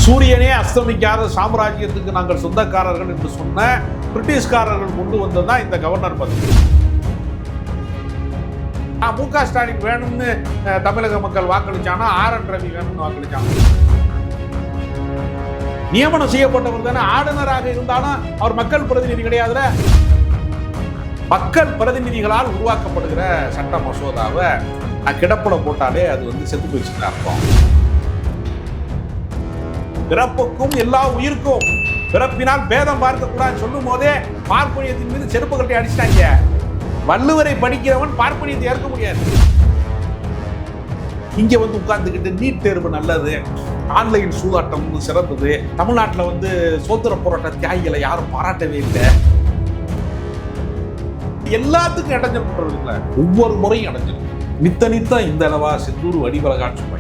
சூரியனே அஸ்தமிக்காத சாம்ராஜ்யத்துக்கு நாங்கள் சொந்தக்காரர்கள் என்று சொன்ன பிரிட்டிஷ்காரர்கள் கொண்டு வந்ததுதான் இந்த கவர்னர் பதவி. மு.க. ஸ்டாலின் வேணும்னு தமிழக மக்கள் வாக்களிச்சானா, ஆர்.என். ரவி வேணும்னு வாக்களிச்சாங்க. நியமனம் செய்யப்பட்டவர் தானே ஆளுநராக இருந்தாலும் அவர் மக்கள் பிரதிநிதி கிடையாதுல. மக்கள் பிரதிநிதிகளால் உருவாக்கப்படுகிற சட்ட மசோதாவை கிடப்புல போட்டாலே அது செத்து போயிடுச்சுன்னு அர்த்தம். பிறப்புக்கும் எல்லா உயிருக்கும் பிறப்பினால் பேதம் பார்க்க கூடாது சொல்லும் போதே பார்ப்பனியத்தின் மீது செருப்பு கட்டி அடிச்சிட்டாங்க. வள்ளுவரை படிக்கிறவன் பார்ப்பனியத்தை ஏற்க முடியாது. இங்க உட்கார்ந்துக்கிட்டு நீட் தேர்வு நல்லது, ஆன்லைன் சூதாட்டம் சிறந்தது, தமிழ்நாட்டில் சுதந்திர போராட்ட தியாகிகளை யாரும் பாராட்டவே இல்லை, எல்லாத்துக்கும் இடைஞ்சல் பண்றதுல ஒவ்வொரு முறையும் இடைஞ்சல். நித்த இந்த அளவா செந்தூர் வடிவலகான்னு சொல்லுவாங்க.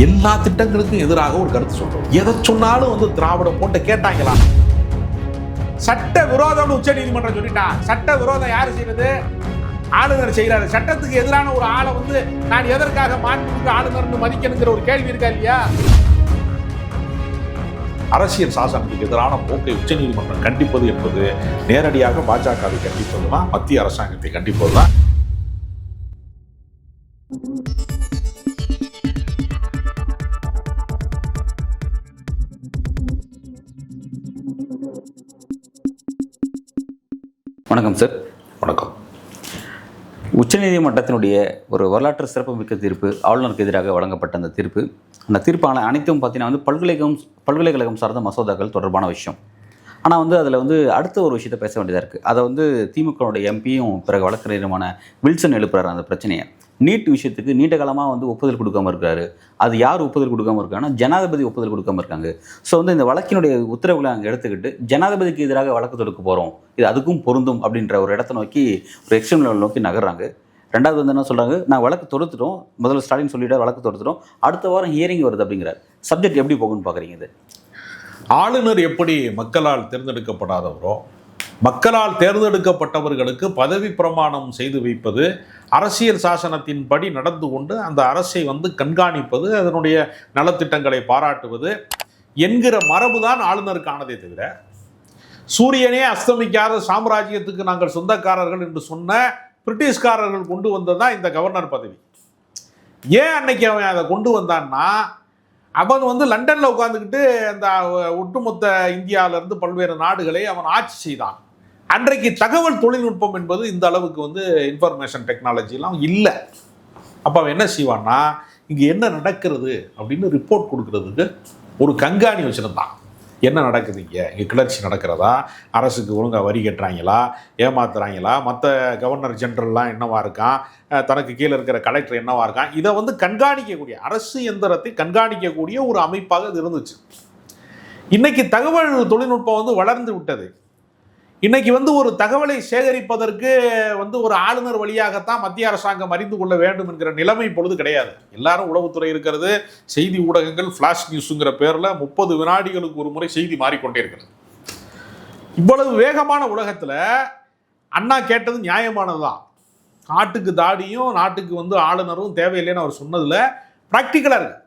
எல்லா திட்டங்களுக்கும் எதிராக ஒரு கருத்து சொல்றோம். எதை சொன்னாலும் திராவிட போட்டு கேட்டாங்களா? சட்ட விரோதம் உச்ச நீதிமன்றம் சொல்லிட்டா. சட்ட விரோதம் யாரு செய்யறது? ஆளுநர் செய்யறாரு. சட்டத்துக்கு எதிரான ஒரு ஆளை நான் எதற்காக மாண்புமிகு ஆளுநர் மதிக்கணுங்கிற ஒரு கேள்வி இருக்கா இல்லையா? அரசியல் சாசனத்துக்கு எதிரான போக்கை உச்ச நீதிமன்றம் கண்டிப்பது என்பது நேரடியாக பாஜகவை கண்டிப்பதுதான், மத்திய அரசாங்கத்தை கண்டிப்பதுதான். வணக்கம் சார். வணக்கம். உச்சநீதிமன்றத்தினுடைய ஒரு வரலாற்று சிறப்புமிக்க தீர்ப்பு, ஆளுநருக்கு எதிராக வழங்கப்பட்ட அந்த தீர்ப்பான அனைத்தும் பார்த்தீங்கன்னா பல்கலைக்கழகம் சார்ந்த மசோதாக்கள் தொடர்பான விஷயம். ஆனால் அதில் அடுத்த ஒரு விஷயத்தை பேச வேண்டியதாக இருக்குது. அதை திமுகவுடைய எம்பியும் பிறகு வழக்கறிஞருமான வில்சன் எழுப்புறாரு அந்த பிரச்சனையை. நீட் விஷயத்துக்கு நீண்ட காலமாக ஒப்புதல் கொடுக்காம இருக்காரு. அது யார் ஒப்புதல் கொடுக்காம இருக்காங்கன்னா ஜனாதிபதி ஒப்புதல் கொடுக்காம இருக்காங்க. ஸோ இந்த வழக்கினுடைய உத்தரவுகளை அங்கே எடுத்துக்கிட்டு ஜனாதிபதிக்கு எதிராக வழக்கு தொடுக்க போகிறோம், இது அதுக்கும் பொருந்தும் அப்படின்ற ஒரு இடத்தை நோக்கி ஒரு எக்ஸ்ட்ரீம் லெவல் நோக்கி நகர்றாங்க. ரெண்டாவது என்ன சொல்கிறாங்க, நான் வழக்கு தொடுத்துட்டோம், முதல்ல ஸ்டாலின் சொல்லிவிட்டு வழக்கு தொடுத்துட்டோம், அடுத்த வாரம் ஹியரிங் வருது அப்படிங்கிறார். சப்ஜெக்ட் எப்படி போகுன்னு பார்க்குறீங்க? இது ஆளுநர் எப்படி மக்களால் தேர்ந்தெடுக்கப்படாதவரோ, மக்களால் தேர்ந்தெடுக்கப்பட்டவர்களுக்கு பதவி பிரமாணம் செய்து வைப்பது, அரசியல் சாசனத்தின்படி நடந்து கொண்டு அந்த அரசை கண்காணிப்பது, அதனுடைய நலத்திட்டங்களை பாராட்டுவது என்கிற மரபுதான் ஆளுநருக்கானதே தவிர, சூரியனே அஸ்தமிக்காத சாம்ராஜ்யத்துக்கு நாங்கள் சொந்தக்காரர்கள் என்று சொன்ன பிரிட்டிஷ்காரர்கள் கொண்டு வந்ததுதான் இந்த கவர்னர் பதவி. ஏன் அன்னைக்கு அவன் அதை கொண்டு வந்தான்னா, அவன் லண்டன்ல உட்கார்ந்துக்கிட்டு அந்த ஒட்டுமொத்த இந்தியாவிலிருந்து பல்வேறு நாடுகளை அவன் ஆட்சி செய்தான். அன்றைக்கு தகவல் தொழில்நுட்பம் என்பது இந்த அளவுக்கு இன்ஃபர்மேஷன் டெக்னாலஜிலாம் இல்லை. அப்போ அவன் என்ன செய்வான்னா, இங்கே என்ன நடக்கிறது அப்படின்னு ரிப்போர்ட் கொடுக்கறதுக்கு ஒரு கண்காணி வச்சுருந்தான். என்ன நடக்குது, இங்கே கிளர்ச்சி நடக்கிறதா, அரசுக்கு ஒழுங்காக வரி கட்டுறாங்களா, ஏமாத்துறாங்களா, மற்ற கவர்னர் ஜெனரல்லாம் என்னவா இருக்கான், தனக்கு கீழே இருக்கிற கலெக்டர் என்னவா இருக்கான், இதை கண்காணிக்கக்கூடிய அரசு எந்திரத்தை கண்காணிக்கக்கூடிய ஒரு அமைப்பாக இது இருந்துச்சு. இன்னைக்கு தகவல் தொழில்நுட்பம் வளர்ந்து விட்டது. இன்னைக்கு ஒரு தகவலை சேகரிப்பதற்கு ஒரு ஆளுநர் வழியாகத்தான் மத்திய அரசாங்கம் அறிந்து கொள்ள வேண்டும் என்கிற நிலைமை இப்பொழுது கிடையாது. எல்லாரும் உளவுத்துறை இருக்கிறது, செய்தி ஊடகங்கள் ஃபிளாஷ் நியூஸுங்கிற பேரில் 30 வினாடிகளுக்கு ஒரு முறை செய்தி மாறிக்கொண்டே இருக்கிறது. இவ்வளவு வேகமான உலகத்தில் அண்ணா கேட்டது நியாயமானதுதான். நாட்டுக்கு தாடியும் நாட்டுக்கு ஆளுநரும் தேவையில்லைன்னு அவர் சொன்னதில் ப்ராக்டிக்கலாக இருக்கு.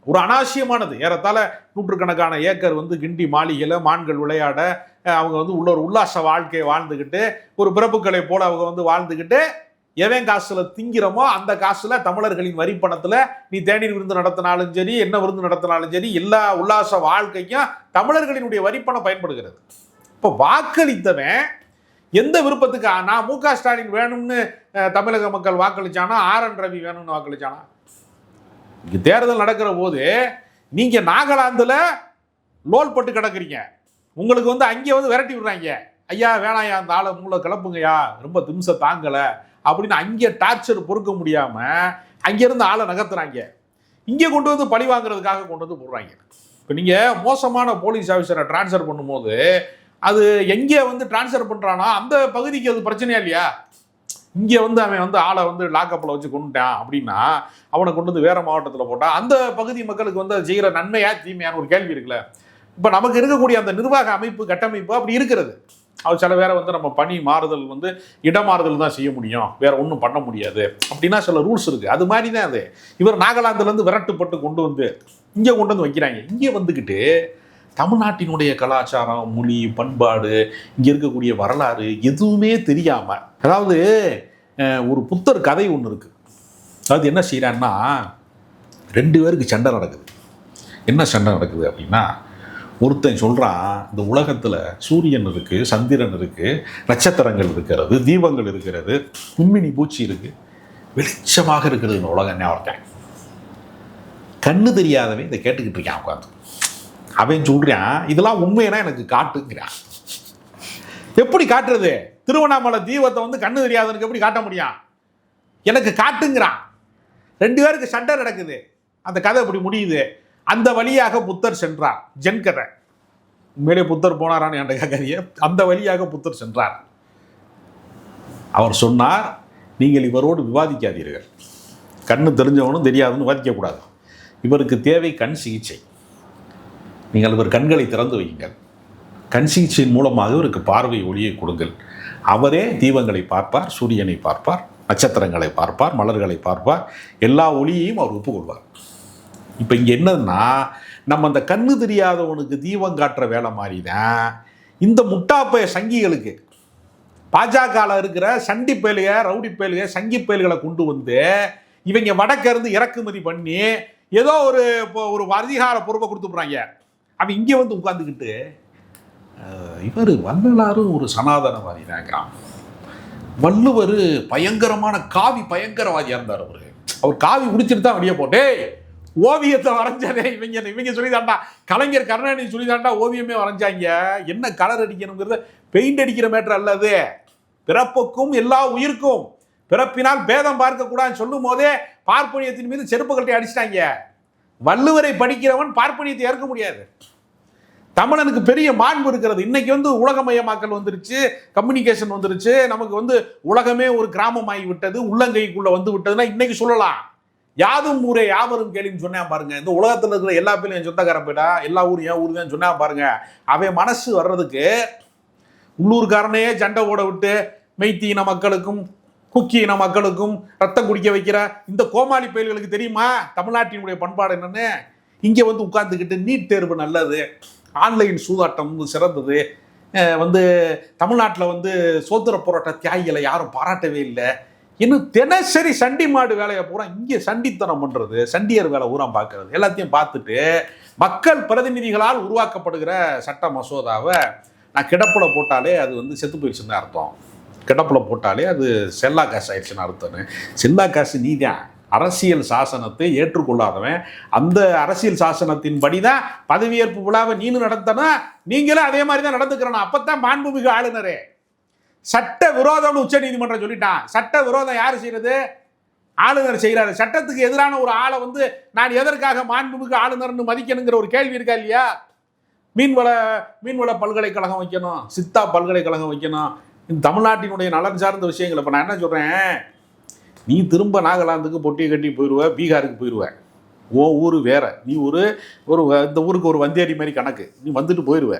ஒரு அனாவசியமானது. ஏறத்தாழ நூற்றுக்கணக்கான ஏக்கர் கிண்டி மாளிகையில் மான்கள் விளையாட, அவங்க உள்ள ஒரு உல்லாச வாழ்க்கையை வாழ்ந்துக்கிட்டு, ஒரு பிறப்புக்களை போல அவங்க வாழ்ந்துக்கிட்டு, எவன் காசுல திங்கிறோமோ அந்த காசுல தமிழர்களின் வரி பணத்துல நீ தேநீர் விருந்து நடத்தினாலும் சரி, என்ன விருந்து நடத்தினாலும் சரி, எல்லா உல்லாச வாழ்க்கைக்கும் தமிழர்களினுடைய வரிப்பணம் பயன்படுகிறது. இப்போ வாக்களித்தவன் எந்த விருப்பத்துக்கு, நான் மு.க. ஸ்டாலின் வேணும்னு தமிழக மக்கள் வாக்களிச்சானா, ஆர்.என். ரவி வேணும்னு வாக்களிச்சானா? இங்க தேர்தல் நடக்கிற போது நீங்க நாகாலாந்துல லோல் பட்டு கிடக்குறீங்க, உங்களுக்கு அங்கே விரட்டி விடுறாங்க. ஐயா வேணாயா, அந்த ஆளை மூளை கிளப்புங்கய்யா, ரொம்ப திம்ச தாங்கலை அப்படின்னு அங்கே டார்ச்சர் பொறுக்க முடியாம அங்கிருந்து ஆளை நகர்த்துறாங்க. இங்கே கொண்டு பழி வாங்குறதுக்காக கொண்டு போடுறாங்க. இப்போ நீங்க மோசமான போலீஸ் ஆஃபீஸரை டிரான்ஸ்ஃபர் பண்ணும்போது அது எங்கே டிரான்ஸ்ஃபர் பண்றானா அந்த பகுதிக்கு அது பிரச்சனையா இல்லையா? இங்கே அவன் ஆளை லாக்கப்பில் வச்சு கொண்டுட்டான் அப்படின்னா அவனை கொண்டு வேற மாவட்டத்தில் போட்டால் அந்த பகுதி மக்களுக்கு அது செய்கிற நன்மையா தீமையான ஒரு கேள்வி இருக்குல்ல. இப்போ நமக்கு இருக்கக்கூடிய அந்த நிர்வாக அமைப்பு கட்டமைப்பு அப்படி இருக்கிறது. அவர் சில பேரை வந்து நம்ம பணி மாறுதல் வந்து இடமாறுதல் தான் செய்ய முடியும், வேற ஒன்றும் பண்ண முடியாது அப்படின்னா சில ரூல்ஸ் இருக்குது. அது மாதிரி தான் அது. இவர் நாகாலாந்துலேருந்து விரட்டுப்பட்டு கொண்டு வந்து இங்கே கொண்டு வந்து வைக்கிறாங்க. இங்கே வந்துக்கிட்டு தமிழ்நாட்டினுடைய கலாச்சாரம், மொழி, பண்பாடு, இங்கே இருக்கக்கூடிய வரலாறு எதுவுமே தெரியாமல், அதாவது ஒரு புத்தர் கதை ஒன்று இருக்குது. அதாவது என்ன செய்கிறான்னா, 2 பேருக்கு சண்டை நடக்குது. என்ன சண்டை நடக்குது அப்படின்னா, ஒருத்தன் சொல்கிறான், இந்த உலகத்தில் சூரியன் இருக்குது, சந்திரன் இருக்குது, நட்சத்திரங்கள் இருக்கிறது, தீபங்கள் இருக்கிறது, மின்மினி பூச்சி இருக்குது, வெளிச்சமாக இருக்கிறது இந்த உலகம். ஒருத்தன் கண்ணு தெரியாதவன் இதை கேட்டுக்கிட்டு இருக்கான் உட்காந்து. அவன் சொல்கிறான், இதெல்லாம் உண்மையான எனக்கு காட்டுங்கிறான். எப்படி காட்டுறது? திருவண்ணாமலை தீபத்தை வந்து கண்ணு தெரியாதவனுக்கு எப்படி காட்ட முடியும்? எனக்கு காட்டுங்கிறான். 2 பேருக்கு சண்டை நடக்குது. அந்த கதை இப்படி முடியுது. அந்த வழியாக புத்தர் சென்றார். ஜென் கதை. உண்மையிலே புத்தர் போனாரான்னு என்கிட்ட கேட்காதீங்க. அந்த வழியாக புத்தர் சென்றார். அவர் சொன்னார், நீங்கள் இவரோடு விவாதிக்காதீர்கள். கண்ணு தெரிஞ்சவனும் தெரியாதுன்னு விவாதிக்கக்கூடாது. இவருக்கு தேவை கண் சிகிச்சை. நீங்கள் இவர் கண்களை திறந்து வையுங்கள். கண் சிகிச்சையின் மூலமாக இவருக்கு பார்வை ஒளியை கொடுங்கள். அவரே தீபங்களை பார்ப்பார், சூரியனை பார்ப்பார், நட்சத்திரங்களை பார்ப்பார், மலர்களை பார்ப்பார், எல்லா ஒளியையும் அவர் ஒப்புக்கொள்வார். இப்போ இங்கே என்னதுன்னா, நம்ம அந்த கண்ணு தெரியாதவனுக்கு தீபம் காட்டுற வேலை மாதிரி தான் இந்த முட்டாப்பைய சங்கிகளுக்கு, பாஜகவில் இருக்கிற சண்டி பயலுக, ரவுடி பயலுக, சங்கி பயல்களை கொண்டு வந்து இவங்க வடக்கிருந்து இறக்குமதி பண்ணி ஏதோ ஒரு அதிகார பொறுப்பை கொடுத்துட்றாங்க. அவன் இங்கே வந்து உட்காந்துக்கிட்டு இவர் வள்ளலாரும் ஒரு சனாதனவாதி தான். வள்ளுவர் பயங்கரமான காவி பயங்கரவாதியாக இருந்தார். அவர் காவி குடிச்சிட்டு தான் வெளியே போட்டே ஓவியத்தை வரைஞ்சானே. இவங்க சொல்லிதாண்டா, கலைஞர் கருணாநிதி சொல்லிதாண்டா ஓவியமே வரைஞ்சாங்க. என்ன கலர் அடிக்கணுங்கிறத பெயிண்ட் அடிக்கிற மேட்டர் அல்லது, பிறப்புக்கும் எல்லா உயிருக்கும் பிறப்பினால் பேதம் பார்க்கக்கூடாதுன்னு சொல்லும் போதே பார்ப்பனியத்தின் மீது செருப்பு கட்டி அடிச்சிட்டாங்க. வள்ளுவரை படிக்கிறவன் பார்ப்பனியத்தை ஏற்க முடியாது. தமிழனுக்கு பெரிய மாண்பு இருக்கிறது. இன்னைக்கு வந்து உலகமயமாக்கல் வந்துருச்சு, கம்யூனிகேஷன் வந்துருச்சு, நமக்கு வந்து உலகமே ஒரு கிராமமாகி விட்டது, உள்ளங்கைக்குள்ள வந்து விட்டதுன்னா இன்னைக்கு சொல்லலாம். யாதும் ஊரே யாவரும் கேள்வின்னு சொன்னா பாருங்க. இந்த உலகத்தில் இருக்கிற எல்லா பேரும் என் சொந்தக்கார போயிட்டா, எல்லா ஊரும் என் ஊர் தான் சொன்னா பாருங்க. அவன் மனசு வர்றதுக்கு உள்ளூர்காரனையே சண்டை ஓட விட்டு மெய்த்தீன மக்களுக்கும் குக்கியின மக்களுக்கும் ரத்தம் குடிக்க வைக்கிற இந்த கோமாளி பயல்களுக்கு தெரியுமா தமிழ்நாட்டினுடைய பண்பாடு என்னன்னு? இங்கே வந்து உட்கார்ந்துக்கிட்டு நீட் தேர்வு நல்லது, ஆன்லைன் சூதாட்டம் சிறந்தது, வந்து தமிழ்நாட்டில் வந்து சுதந்திர போராட்ட தியாகிகளை யாரும் பாராட்டவே இல்லை, இன்னும் தினசரி சண்டி மாடு வேலையை பூரா இங்கே சண்டித்தனம் பண்ணுறது, சண்டியர் வேலை ஊரா பார்க்கறது, எல்லாத்தையும் பார்த்துட்டு மக்கள் பிரதிநிதிகளால் உருவாக்கப்படுகிற சட்ட மசோதாவை நான் கிடப்பில் போட்டாலே அது வந்து செத்து போயிடுச்சுன்னு அர்த்தம். கிடப்பில் போட்டாலே அது செல்லா காசு ஆயிடுச்சுன்னு அர்த்தம்னு. செல்லா காசு நீ தான். அரசியல் சாசனத்தை ஏற்றுக்கொள்ளாதவன், அந்த அரசியல் சாசனத்தின் படி தான் பதவியேற்பு விழாவை நீனும் நடத்தனா, நீங்களும் அதே மாதிரி தான் நடந்துக்கிறணும். அப்பத்தான் மாண்புமிகு ஆளுநரே. சட்ட விரோதம்னு உச்ச நீதிமன்றம் சொல்லிட்டான். சட்ட விரோதம் யாரு செய்யறது? ஆளுநர் செய்யறாரு. சட்டத்துக்கு எதிரான ஒரு ஆளை வந்து நான் எதற்காக மாண்புமிகு ஆளுநர்னு மதிக்கணுங்கிற ஒரு கேள்வி இருக்கா இல்லையா? மீன்வள பல்கலைக்கழகம் வைக்கணும், சித்தா பல்கலைக்கழகம் வைக்கணும், இந்த தமிழ்நாட்டினுடைய நலன் சார்ந்த விஷயங்கள். இப்போ நான் என்ன சொல்றேன், நீ திரும்ப நாகாலாந்துக்கு பொட்டியை கட்டி போயிடுவ, பீகாருக்கு போயிடுவ, ஓ ஊர் வேற, நீ ஒரு இந்த ஊருக்கு ஒரு வந்தேரி மாதிரி கணக்கு, நீ வந்துட்டு போயிடுவ.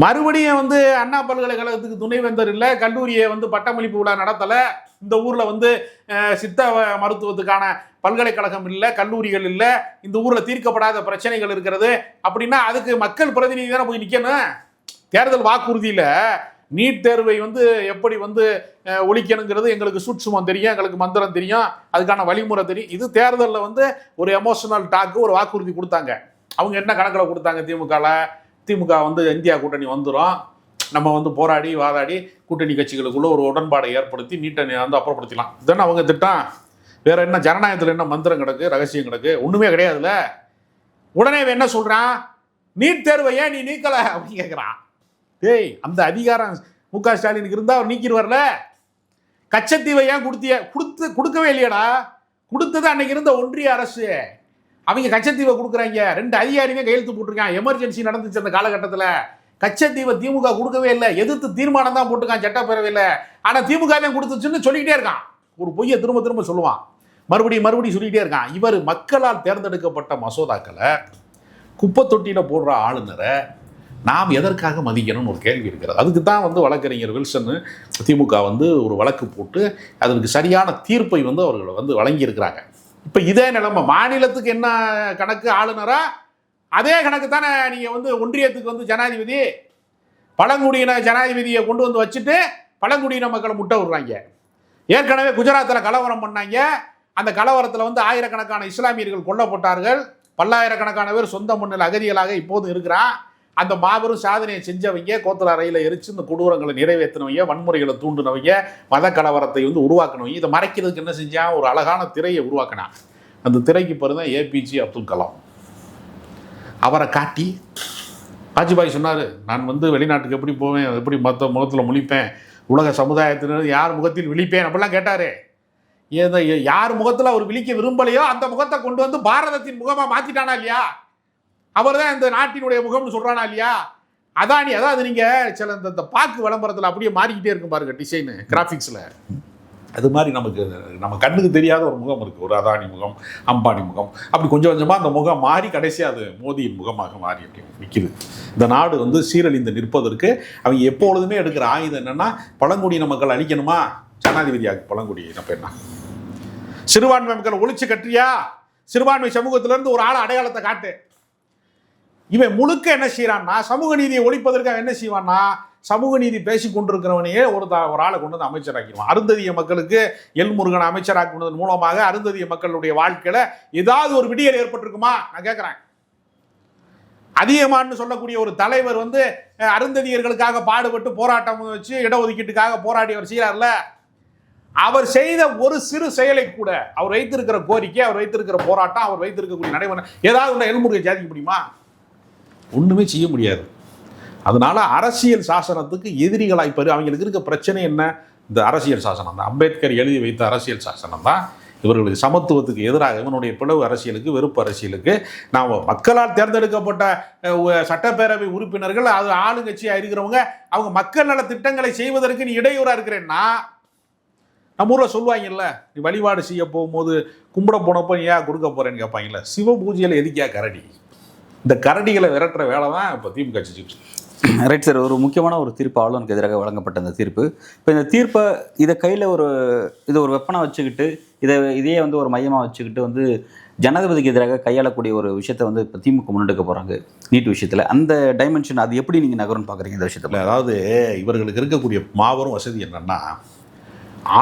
மறுபடியும் வந்து அண்ணா பல்கலைக்கழகத்துக்கு துணைவேந்தர் இல்லை, கல்லூரியை வந்து பட்டமளிப்பு விழா நடத்தலை, இந்த ஊரில் வந்து சித்த மருத்துவத்துக்கான பல்கலைக்கழகம் இல்லை, கல்லூரிகள் இல்லை, இந்த ஊரில் தீர்க்கப்படாத பிரச்சனைகள் இருக்கிறது அப்படின்னா அதுக்கு மக்கள் பிரதிநிதி தானே போய் நிற்கணும். தேர்தல் வாக்குறுதியில் நீட் தேர்வை வந்து எப்படி வந்து ஒழிக்கணுங்கிறது எங்களுக்கு சூட்சுமம் தெரியும், எங்களுக்கு மந்திரம் தெரியும், அதுக்கான வழிமுறை தெரியும். இது தேர்தலில் வந்து ஒரு எமோஷனல் டாக்கு, ஒரு வாக்குறுதி கொடுத்தாங்க. அவங்க என்ன கணக்கில் கொடுத்தாங்க? திமுக வந்து இந்தியா கூட்டணி வந்துடும், நம்ம வந்து போராடி வாதாடி கூட்டணி கட்சிகளுக்குள்ள ஒரு உடன்பாடை ஏற்படுத்தி நீட்டை வந்து அப்புறப்படுத்திக்கலாம். இதுதானே அவங்க திட்டம். வேற என்ன ஜனநாயகத்தில் என்ன மந்திரம் கிடக்கு, ரகசியம் கிடக்கு? ஒன்றுமே கிடையாதுல்ல. உடனே என்ன சொல்கிறான், நீட் தேர்வை ஏன் நீ நீக்கலை அப்படின்னு கேட்குறான். டேய், அந்த அதிகாரம் மு.க. ஸ்டாலினுக்கு இருந்தால் அவர் நீக்கிடுவார்ல. கச்சத்தீவை ஏன் கொடுக்கவே இல்லையடா. கொடுத்தது அன்னைக்கு இருந்த ஒன்றிய அரசு. அவங்க கச்சத்தீவை கொடுக்குறாங்க. 2 அதிகாரிங்க கையெழுத்து போட்டிருக்காங்க. எமர்ஜென்சி நடந்துச்சு அந்த காலகட்டத்தில். கச்சத்தீவை திமுக கொடுக்கவே இல்லை, எதிர்த்து தீர்மானம் தான் போட்டுருக்கான் சட்டப்பேரவையில். ஆனால் திமுக தான் கொடுத்துச்சுன்னு சொல்லிக்கிட்டே இருக்கான். ஒரு பொய்யை திரும்ப திரும்ப சொல்லுவான், மறுபடியும் சொல்லிக்கிட்டே இருக்கான். இவர் மக்களால் தேர்ந்தெடுக்கப்பட்ட மசோதாக்களை குப்பை தொட்டியில் போடுற ஆளுநரை நாம் எதற்காக மதிக்கணும்னு ஒரு கேள்வி இருக்கிறது. அதுக்கு தான் வந்து வழக்கறிஞர் வில்சன் திமுக வந்து ஒரு வழக்கு போட்டு அதற்கு சரியான தீர்ப்பை வந்து அவர்கள் வந்து வழங்கியிருக்கிறாங்க. இப்போ இதே நிலைமை மாநிலத்துக்கு என்ன கணக்கு ஆளுநரா அதே கணக்கு தானே நீங்கள் வந்து ஒன்றியத்துக்கு வந்து ஜனாதிபதி. பழங்குடியின ஜனாதிபதியை கொண்டு வந்து வச்சுட்டு பழங்குடியின மக்களை முட்டை விடுறாங்க. ஏற்கனவே குஜராத்தில் கலவரம் பண்ணாங்க. அந்த கலவரத்தில் வந்து ஆயிரக்கணக்கான இஸ்லாமியர்கள் கொல்லப்பட்டார்கள். பல்லாயிரக்கணக்கான பேர் சொந்த மண்ணில் அகதிகளாக இப்போது இருக்கிறான். அந்த மாபெரும் சாதனையை செஞ்சவங்க, கோத்தலா ரயிலை எரிச்சு இந்த கொடூரங்களை நிறைவேற்றினவங்க, வன்முறைகளை தூண்டினவங்க, மத கலவரத்தை வந்து உருவாக்கினவங்க. இதை மறைக்கிறதுக்கு என்ன செஞ்சான்? ஒரு அழகான திரையை உருவாக்கினான். அந்த திரைக்கு பிறகு தான் ஏபிஜே அப்துல் கலாம். அவரை காட்டி வாஜ்பாய் சொன்னார், நான் வந்து வெளிநாட்டுக்கு எப்படி போவேன், எப்படி மற்ற முகத்தில் முழிப்பேன், உலக சமுதாயத்தினர் யார் முகத்தில் விழிப்பேன் அப்படிலாம் கேட்டார். யார் முகத்தில் அவர் விழிக்க விரும்பலையோ அந்த முகத்தை கொண்டு வந்து பாரதத்தின் முகமாக மாற்றிட்டானா இல்லையா? அவர் தான் இந்த நாட்டினுடைய முகம்னு சொல்கிறானா இல்லையா? அதானி, அதாவது நீங்கள் சில இந்த பாக்கு விளம்பரத்தில் அப்படியே மாறிக்கிட்டே இருக்கும் பாருங்க, டிசைனு கிராஃபிக்ஸில். அது மாதிரி நம்ம கண்ணுக்கு தெரியாத ஒரு முகம் இருக்குது. ஒரு அதானி முகம், அம்பானி முகம், அப்படி கொஞ்சம் கொஞ்சமாக அந்த முகம் மாறி கடைசியாக அது மோதியின் முகமாக மாறி அப்படி நிற்கிது. இந்த நாடு வந்து சீரழிந்து நிற்பதற்கு அவங்க எப்பொழுதுமே எடுக்கிற ஆயுதம் என்னென்னா, பழங்குடியின மக்கள் அழிக்கணுமா, ஜனாதிபதியாக பழங்குடியின பெண்ணா, சிறுபான்மை மக்களை ஒழிச்சு கட்டுறியா, சிறுபான்மை சமூகத்திலேருந்து ஒரு ஆளை அடையாளத்தை காட்டு. இவன் முழுக்க என்ன செய்யறான்னா, சமூக நீதியை ஒழிப்பதற்காக என்ன செய்வான்னா, சமூக நீதி பேசி கொண்டிருக்கிறவனையே ஒரு ஆளை கொண்டு வந்து அமைச்சராக்கிடுவான். அருந்ததிய மக்களுக்கு எல்முருகன் அமைச்சராக்குவதன் மூலமாக அருந்ததிய மக்களுடைய வாழ்க்கையில ஏதாவது ஒரு விடியல் ஏற்பட்டிருக்குமா? நான் கேட்கிறேன். அதிகமான்னு சொல்லக்கூடிய ஒரு தலைவர் வந்து அருந்ததியர்களுக்காக பாடுபட்டு போராட்டம் வச்சு இடஒதுக்கீட்டுக்காக போராடியவர் செய்யறாருல, அவர் செய்த ஒரு சிறு செயலை கூட, அவர் வைத்திருக்கிற கோரிக்கை, அவர் வைத்திருக்கிற போராட்டம், அவர் வைத்திருக்கக்கூடிய நடைமுறை ஏதாவது ஒன்று எல்முருகன் ஜாதிக்க முடியுமா? ஒன்றுமே செய்ய முடியாது. அதனால அரசியல் சாசனத்துக்கு எதிரிகளாய் அவங்களுக்கு இருக்க பிரச்சனை என்ன? இந்த அரசியல் சாசனம் தான். அம்பேத்கர் எழுதி வைத்த அரசியல் சாசனம் தான் இவர்களுக்கு சமத்துவத்துக்கு எதிராக, இவனுடைய பிளவு அரசியலுக்கு, வெறுப்பு அரசியலுக்கு. நாம் மக்களால் தேர்ந்தெடுக்கப்பட்ட சட்டப்பேரவை உறுப்பினர்கள், அது ஆளுங்கட்சியாக இருக்கிறவங்க, அவங்க மக்கள் நல திட்டங்களை செய்வதற்கு நீ இடையூறாக இருக்கிறேன்னா, நம்ம ஊரில் சொல்லுவாங்கல்ல, நீ வழிபாடு செய்ய போகும்போது கும்பிட போனப்போ ஏன் கொடுக்க போறேன்னு கேட்பாங்கல்ல, சிவ பூஜையில் எதுக்கியா கரடி? இந்த கரடிகளை விரட்டுற வேலை தான் இப்போ திமுக செஞ்சுட்டு. ரைட் சார், ஒரு முக்கியமான ஒரு தீர்ப்பு ஆளுநருக்கு எதிராக வழங்கப்பட்ட அந்த தீர்ப்பு. இப்போ இந்த தீர்ப்பை இதை கையில் இதை ஒரு வெப்பனாக வச்சுக்கிட்டு, இதையே வந்து ஒரு மையமாக வச்சுக்கிட்டு வந்து ஜனாதிபதிக்கு எதிராக கையாளக்கூடிய ஒரு விஷயத்தை வந்து இப்போ திமுக முன்னெடுக்க போகிறாங்க நீட் விஷயத்தில். அந்த டைமென்ஷன் அது எப்படி நீங்கள் நகரும்னு பார்க்குறீங்க இந்த விஷயத்தில்? அதாவது இவர்களுக்கு இருக்கக்கூடிய மாபெரும் வசதி என்னன்னா,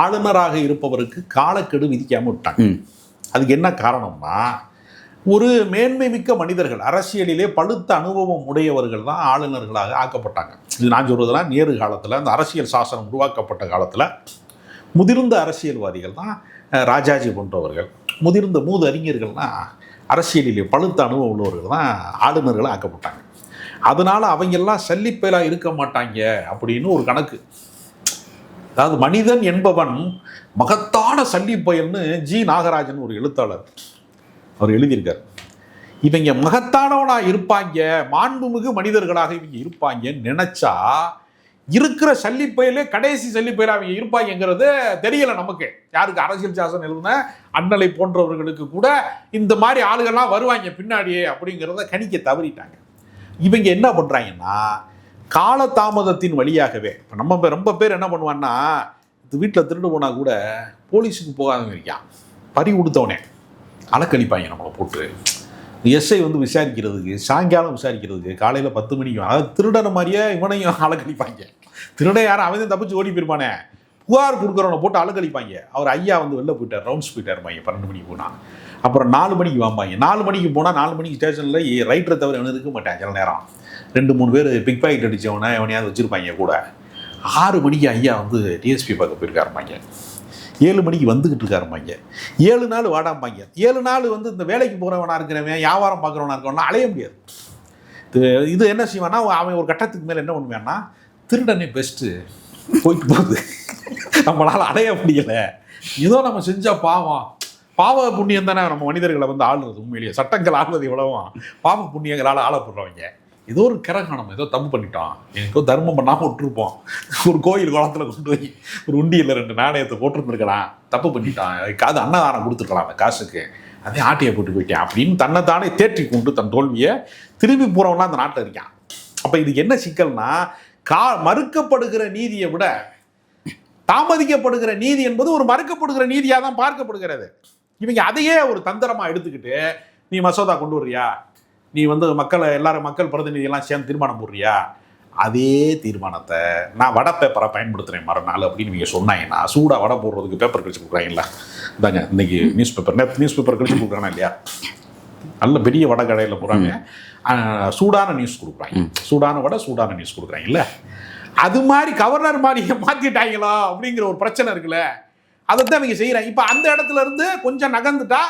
ஆளுநராக இருப்பவருக்கு காலக்கெடு விதிக்காமல் விட்டாங்க. அதுக்கு என்ன காரணம்னா, ஒரு மேன்மை மிக்க மனிதர்கள், அரசியலிலே பழுத்த அனுபவம் உடையவர்கள் தான் ஆளுநர்களாக ஆக்கப்பட்டாங்க. இது நான் சொல்றதுலாம் நேரு காலத்தில், அந்த அரசியல் சாசனம் உருவாக்கப்பட்ட காலத்தில் முதிர்ந்த அரசியல்வாதிகள் தான், ராஜாஜி போன்றவர்கள், முதிர்ந்த அறிஞர்கள்லாம் அரசியலிலே பழுத்த அனுபவம் உள்ளவர்கள் தான் ஆளுநர்களாக ஆக்கப்பட்டாங்க. அதனால அவங்கெல்லாம் சல்லிப்பயலாக இருக்க மாட்டாங்க அப்படின்னு ஒரு கணக்கு. அதாவது மனிதன் என்பவன் மகத்தான சல்லிப்பயல்னு ஜி நாகராஜன் ஒரு எழுத்தாளர் அவர் எழுதியிருக்கார். இவங்க மகத்தானவனா இருப்பாங்க, மாண்புமிகு மனிதர்களாக இவங்க இருப்பாங்கன்னு நினைச்சா, இருக்கிற சல்லிப்பயிலே கடைசி சல்லிப்பயில அவங்க இருப்பாங்கிறது தெரியல நமக்கு. யாருக்கு? அரசியல் சாசனம் எழுதுன அண்ணலை போன்றவர்களுக்கு கூட இந்த மாதிரி ஆளுகள்லாம் வருவாங்க பின்னாடியே அப்படிங்கிறத கணிக்க தவறிட்டாங்க. இவங்க என்ன பண்றாங்கன்னா, காலதாமதத்தின் வழியாகவே இப்போ நம்ம ரொம்ப பேர் என்ன பண்ணுவான்னா, வீட்டில் திருடு போனால் கூட போலீஸுக்கு போகாதவங்க இருக்கான், பறி கொடுத்தவனே அலக்கழிப்பாங்க நம்மளை போட்டு. எஸ்ஐ வந்து விசாரிக்கிறதுக்கு, சாயங்காலம் விசாரிக்கிறதுக்கு, காலையில் 10 மணிக்கு, அதாவது திருடன மாதிரியே இவனையும் அலக்கழிப்பாங்க. திருட யாரும் அவன் தப்பிச்சு ஓடி போயிருப்பானே, புகார் கொடுக்குறவனை போட்டு அலக்கழிப்பாங்க. அவர் ஐயா வந்து வெளில போயிட்டார், ரவுண்ட்ஸ் போயிட்டாருப்பாங்க 12 மணிக்கு போனால். அப்புறம் 4 மணிக்கு வாம்பாங்க. 4 மணிக்கு போனால் 4 மணிக்கு ஸ்டேஷனில் ரைட்டரை தவிர எவனும் இருக்க மாட்டான். சில நேரம் 2-3 பேர் பிக் பாக்கெட் அடித்தவனை எவனையாவது வச்சுருப்பாங்க கூட. 6 மணிக்கு ஐயா வந்து டிஎஸ்பி பார்க்க போயிருக்காருப்பாங்க. 7 மணிக்கு வந்துக்கிட்டு இருக்காருப்பாங்க. 7 நாள் வாடாம்பாங்க. 7 நாள் வந்து இந்த வேலைக்கு போகிறவனா இருக்கிறவன், வியாபாரம் பார்க்குறவனா இருக்கிறவனா அலைய முடியாது. இது என்ன செய்வான்னா, அவன் ஒரு கட்டத்துக்கு மேலே என்ன பண்ணுவான்னா, திருடனே பெஸ்ட்டு போயிட்டு போகுது, நம்மளால் அலைய முடியலை, ஏதோ நம்ம செஞ்சால் பாவ புண்ணியம் தானே நம்ம மனிதர்களை வந்து ஆளுறது. உண்மையிலேயே சட்டங்கள் ஆளுறது எவ்வளவும் பாவ புண்ணியங்களால் ஆளப்படுறவங்க. ஏதோ ஒரு கிரகணம், ஏதோ தப்பு பண்ணிட்டோம், எனக்கோ தர்மம் பண்ணாமல் விட்டுருப்போம், ஒரு கோயில் குளத்தில் கொண்டு போய் ஒரு உண்டியில் 2 நாணயத்தை போட்டுருந்துருக்கலாம், தப்பு பண்ணிட்டான், காது அன்னதானம் கொடுத்துருக்கலாம், அந்த காசுக்கு அதே ஆட்டையை போட்டு போயிட்டேன் அப்படின்னு தன்னைத்தானே தேற்றி கொண்டு தன் தோல்வியை திரும்பி போகிறவங்களாம் அந்த நாட்டில் இருக்கான். அப்ப இது என்ன சிக்கல்னா, மறுக்கப்படுகிற நீதியை விட தாமதிக்கப்படுகிற நீதி என்பது ஒரு மறுக்கப்படுகிற நீதியாக தான் பார்க்கப்படுகிறது. இவங்க அதையே ஒரு தந்திரமா எடுத்துக்கிட்டு, நீ மசோதா கொண்டு வர்றியா, நீ வந்து எல்லாரும் மக்கள் பிரதிநிதியெல்லாம் சேர்ந்து தீர்மானம் போடுறியா, அதே தீர்மானத்தை நான் வடை பேப்பரை பயன்படுத்துகிறேன் மறுநாள் அப்படின்னு நீங்கள் சொன்னாங்கன்னா, சூடாக வடை போடுறதுக்கு பேப்பர் கழிச்சு கொடுக்குறாங்களா? இந்தாங்க இன்னைக்கு நியூஸ் பேப்பர், நேற்று நியூஸ் பேப்பர் கழிச்சு கொடுக்குறானா இல்லையா? நல்ல பெரிய வடை கடையில் போகிறாங்க, சூடான நியூஸ் கொடுக்குறாங்க, சூடான வடை சூடான நியூஸ் கொடுக்குறாங்க இல்லை? அது மாதிரி கவர்னர் மாதிரி மாற்றிட்டாங்களா அப்படிங்கிற ஒரு பிரச்சனை இருக்குல்ல, அதைத்தான் இவங்க செய்கிறாங்க. இப்போ அந்த இடத்துல இருந்து கொஞ்சம் நகர்ந்துட்டா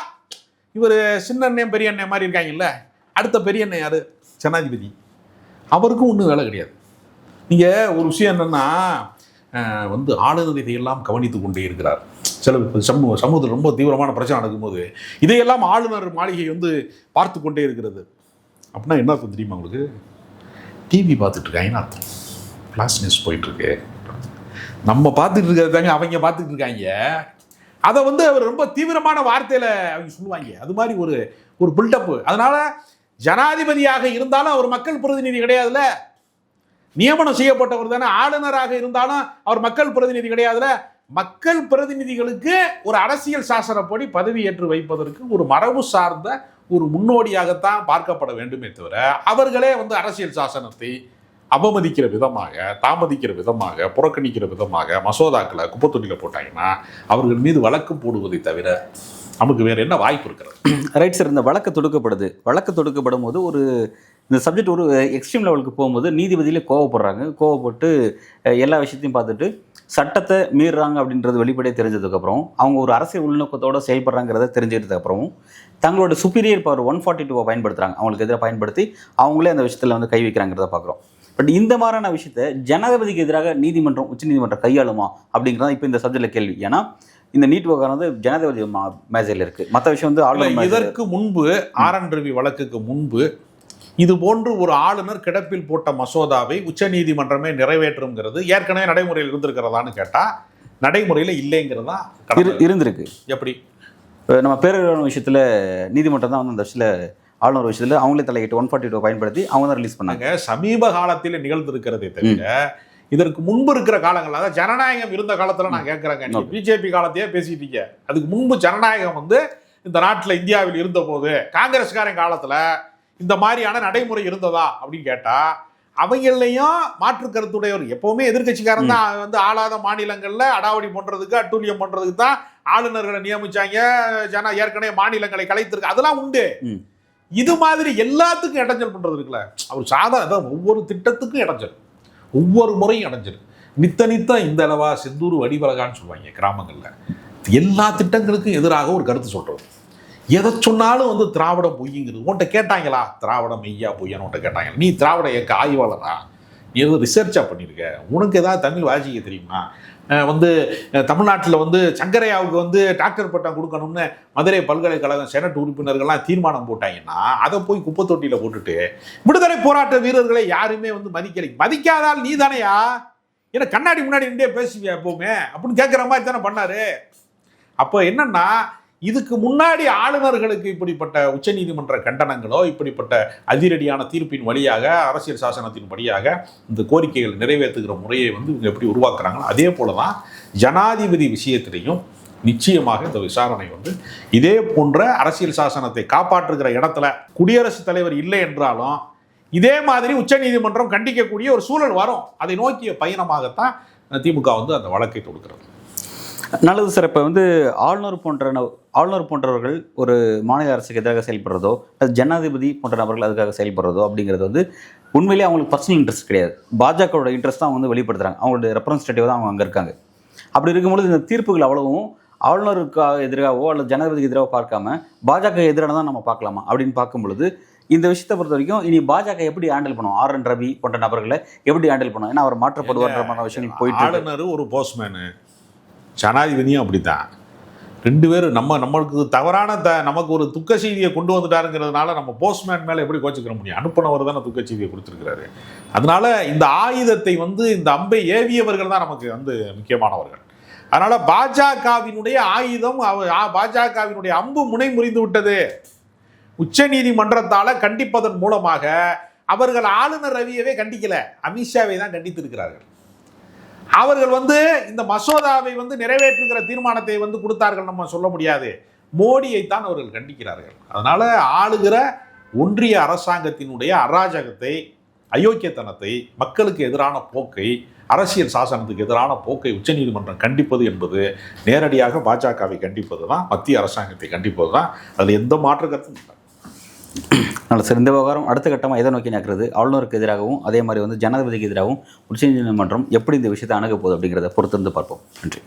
இவர் சின்ன அண்ணன் பெரிய அண்ணன் மாதிரி இருக்காங்கல்ல, அடுத்த பெரிய அண்ணன் யார்? ஜனாதிபதி. அவருக்கும் ஒன்றும் வேலை கிடையாது. நீங்கள் ஒரு விஷயம் என்னென்னா, வந்து ஆளுநர் இதையெல்லாம் கவனித்து கொண்டே இருக்கிறார். சில சமூகத்தில் ரொம்ப தீவிரமான பிரச்சனை நடக்கும்போது இதையெல்லாம் ஆளுநர் மாளிகை வந்து பார்த்து கொண்டே இருக்கிறது. அப்படின்னா என்ன அர்த்தம் தெரியுமா உங்களுக்கு? டிவி பார்த்துட்டு இருக்காங்கன்னு அர்த்தம். ஃப்ளாஷ் நியூஸ் போயிட்டுருக்கு, நம்ம பார்த்துட்டு இருக்கிறது தாங்க அவங்க பார்த்துட்டு இருக்காங்க. அதை வந்து அவர் ரொம்ப தீவிரமான வார்த்தையில் அவங்க சொல்லுவாங்க. அது மாதிரி ஒரு பில்டப்பு. அதனால ஜனாதிபதியாக இருந்தாலும் அவர் மக்கள் பிரதிநிதி கிடையாதுல்ல, நியமனம் செய்யப்பட்டவர் தானே. ஆளுநராக இருந்தாலும் அவர் மக்கள் பிரதிநிதி கிடையாதுல்ல. மக்கள் பிரதிநிதிகளுக்கு ஒரு அரசியல் சாசனப்படி பதவியேற்று வைப்பதற்கு ஒரு மரபு சார்ந்த ஒரு முன்னோடியாகத்தான் பார்க்கப்பட வேண்டுமே தவிர, அவர்களே வந்து அரசியல் சாசனத்தை அவமதிக்கிற விதமாக, தாமதிக்கிற விதமாக, புறக்கணிக்கிற விதமாக மசோதாக்களை குப்பத்தொட்டியில் போட்டாங்கன்னா அவர்கள் மீது வழக்கு போடுவதை தவிர நமக்கு வேறு என்ன வாய்ப்பு இருக்கிறது? Right sir. இந்த வழக்கு தொடுக்கப்படும் போது இந்த சப்ஜெக்ட் ஒரு எக்ஸ்ட்ரீம் லெவலுக்கு போகும்போது நீதிபதியிலே கோவப்பட்டு எல்லா விஷயத்தையும் பார்த்துட்டு சட்டத்தை மீறுறாங்க அப்படின்றது வெளிப்படையாக தெரிஞ்சதுக்கப்புறம், அவங்க ஒரு அரசியல் உள்நோக்கத்தோடு செயல்படுறாங்கிறத தெரிஞ்சதுக்கப்புறமும் தங்களோட சுப்பீரியர் பவர் 142 பயன்படுத்துகிறாங்க. அவங்களுக்கு எதிராக பயன்படுத்தி அவங்களே அந்த விஷயத்தில் வந்து கை வைக்கிறாங்கிறத பார்க்குறோம். பட் இந்த மாதிரியான விஷயத்தை ஜனாதிபதிக்கு எதிராக உச்சநீதிமன்றம் கையாளுமா அப்படிங்கிறத இப்போ இந்த சப்ஜெக்டில் கேள்வி. ஏன்னா இந்த நீட் விவகாரம் வந்து ஜனாதிபதி மேஜையில் இருக்குது, மற்ற விஷயம் வந்து ஆளுநர். இதற்கு முன்பு ஆர்.என். ரவி வழக்குக்கு முன்பு இது போன்று ஒரு ஆளுநர் கிடப்பில் போட்ட மசோதாவை உச்சநீதிமன்றமே நிறைவேற்றுங்கிறது ஏற்கனவே நடைமுறையில் இருந்திருக்கிறதான்னு கேட்டால் நடைமுறையில் இல்லைங்கிறதா இருந்திருக்கு. எப்படி? நம்ம பேரறிவாளர் விஷயத்தில் நீதிமன்றம் தான் வந்து அந்த விஷயத்தில் ஆளுநர் விஷயத்தில் அவங்களே தலையிட்டு 142 பயன்படுத்தி அவங்க தான் ரிலீஸ் பண்ணாங்க. சமீப காலத்தில் நிகழ்ந்திருக்கிறதே தவிர இதற்கு முன்பு இருக்கிற காலங்கள், அதாவது ஜனநாயகம் இருந்த காலத்தில் நான் கேட்குறேங்க, பிஜேபி காலத்தையே பேசிட்டீங்க. அதுக்கு முன்பு ஜனநாயகம் வந்து இந்த நாட்டில் இந்தியாவில் இருந்த போது காங்கிரஸ்காரன் காலத்தில் இந்த மாதிரியான நடைமுறை இருந்ததா அப்படின்னு கேட்டால் அவங்களையும் மாற்று கருத்துடையவர். எப்பவுமே எதிர்கட்சிக்காரன் தான் வந்து ஆளாத மாநிலங்களில் அடாவடி பண்ணுறதுக்கு, அட்டூழியம் பண்ணுறதுக்கு தான் ஆளுநர்களை நியமிச்சாங்க. ஏற்கனவே மாநிலங்களை கலைத்திருக்கு, அதெல்லாம் உண்டு. இது மாதிரி எல்லாத்துக்கும் இடைஞ்சல் பண்ணுறது இருக்குல்ல, அவர் சாதாரண ஒவ்வொரு திட்டத்துக்கும் இடைஞ்சல், ஒவ்வொரு முறையும் இடைஞ்சல். நித்த இந்த அளவா செந்தூர் வடிவலகான்னு சொல்லுவாங்க கிராமங்களில். எல்லா திட்டங்களுக்கும் எதிராக ஒரு கருத்து சொல்கிறது. எதை சொன்னாலும் வந்து திராவிடம் பொய்யுங்கிறது. உன்கிட்ட கேட்டாங்களா திராவிடம் மெய்யா பொய்யான்னு உன்கிட்ட கேட்டாங்க? நீ திராவிட இயக்க ஆய்வாளரா? நீ எதுவும் ரிசர்ச்சாக பண்ணியிருக்க? உனக்கு ஏதாவது தமிழ் வாசிக்க தெரியுமா? வந்து தமிழ்நாட்டில் வந்து சங்கரையாவுக்கு வந்து டாக்டர் பட்டம் கொடுக்கணும்னு மதுரை பல்கலைக்கழகம் செனட் உறுப்பினர்கள்லாம் தீர்மானம் போட்டாங்கன்னா அதை போய் குப்பை தொட்டியில் போட்டுட்டு விடுதலை போராட்ட வீரர்களை யாருமே வந்து மதிக்காதால் நீ தானையா? ஏன்னா கண்ணாடி முன்னாடி நின்றே பேசுவியா எப்பவுமே அப்படின்னு கேட்குற மாதிரி தானே பண்ணாரு. அப்போ என்னன்னா, இதுக்கு முன்னாடி ஆளுநர்களுக்கு இப்படிப்பட்ட உச்சநீதிமன்ற கண்டனங்களோ இப்படிப்பட்ட அதிரடியான தீர்ப்பின் வழியாக அரசியல் சாசனத்தின் வழியாக இந்த கோரிக்கைகள் நிறைவேற்றுகிற முறையை வந்து இவங்க எப்படி உருவாக்குறாங்களோ அதே போல தான் ஜனாதிபதி விஷயத்திலையும் நிச்சயமாக இந்த விசாரணை வந்து இதே போன்ற அரசியல் சாசனத்தை காப்பாற்றுகிற இடத்துல குடியரசுத் தலைவர் இல்லை என்றாலும் இதே மாதிரி உச்சநீதிமன்றம் கண்டிக்கக்கூடிய ஒரு சூழல் வரும். அதை நோக்கிய பயணமாகத்தான் திமுக வந்து அந்த வழக்கை தொடுக்கிறது. நல்லது சார். இப்போ வந்து ஆளுநர் போன்றவர்கள் ஒரு மாநில அரசுக்கு எதிராக செயல்படுறதோ, ஜனாதிபதி போன்ற நபர்கள் அதுக்காக செயல்படுறதோ அப்படிங்கிறது வந்து உண்மையிலேயே அவங்களுக்கு பர்சனல் இன்ட்ரெஸ்ட் கிடையாது. பாஜகவோட இன்ட்ரெஸ்ட் தான் அவங்க வந்து வெளிப்படுத்துகிறாங்க. அவங்களோட ரெப்ரஸன்டேட்டிவ் தான் அவங்க அங்கே இருக்காங்க. அப்படி இருக்கும்பொழுது இந்த தீர்ப்புகள் அவ்வளவும் ஆளுநருக்கு எதிராகவோ அல்லது ஜனாதிபதிக்கு எதிராக பார்க்காம பாஜக எதிரான தான் நம்ம பார்க்கலாமா அப்படின்னு பார்க்கும் பொழுது இந்த விஷயத்தை பொறுத்த வரைக்கும் இனி பாஜக எப்படி ஹேண்டில் பண்ணும், ஆர்.என். ரவி போன்ற நபர்களை எப்படி ஹேண்டில் பண்ணும்? ஏன்னா அவர் மாற்றப்படுவார்ன்ற விஷயங்கள் போயிட்டு, ஆளுநர் ஒரு போஸ்ட்மேனு, ஜனாதிபதியும் அப்படித்தான். ரெண்டு பேரும் நம்மளுக்கு தவறான நமக்கு ஒரு துக்க செய்தியை கொண்டு வந்துட்டாருங்கிறதுனால நம்ம போஸ்ட்மேன் மேலே எப்படி கோச்சிக்கிற முடியும்? அனுப்பினவர் தானே துக்க செய்தியை கொடுத்துருக்கிறாரு. அதனால இந்த ஆயுதத்தை வந்து இந்த அம்பை ஏவியவர்கள் தான் நமக்கு வந்து முக்கியமானவர்கள். அதனால பாஜகவினுடைய ஆயுதம், பாஜகவினுடைய அம்பு முனை முறிந்து விட்டது. உச்ச நீதிமன்றத்தால் கண்டிப்பதன் மூலமாக அவர்கள் ஆளுநர் ரவியவே கண்டிக்கல, அமித்ஷாவை தான் கண்டித்திருக்கிறார்கள். அவர்கள் இந்த மசோதாவை நிறைவேற்றுகிற தீர்மானத்தை கொடுத்தார்கள் நம்ம சொல்ல முடியாது, மோடியைத்தான் அவர்கள் கண்டிக்கிறார்கள். அதனால ஆளுகிற ஒன்றிய அரசாங்கத்தினுடைய அராஜகத்தை, அயோக்கியத்தனத்தை, மக்களுக்கு எதிரான போக்கை, அரசியல் சாசனத்துக்கு எதிரான போக்கை உச்சநீதிமன்றம் கண்டிப்பது என்பது நேரடியாக பாஜகவை கண்டிப்பது தான், மத்திய அரசாங்கத்தை கண்டிப்பது தான். அதில் எந்த மாற்று கருத்தும் இல்லை. நல்ல சார், இந்த விவகாரம் அடுத்த கட்டமாக எதை நோக்கி நகருது? ஆளுநருக்கு எதிராகவும் அதே மாதிரி ஜனாதிபதிக்கு எதிராகவும் உச்சநீதிமன்றம் எப்படி இந்த விஷயத்தை அணுக போகுது அப்படிங்கிறத பொறுத்திருந்து பார்ப்போம். நன்றி.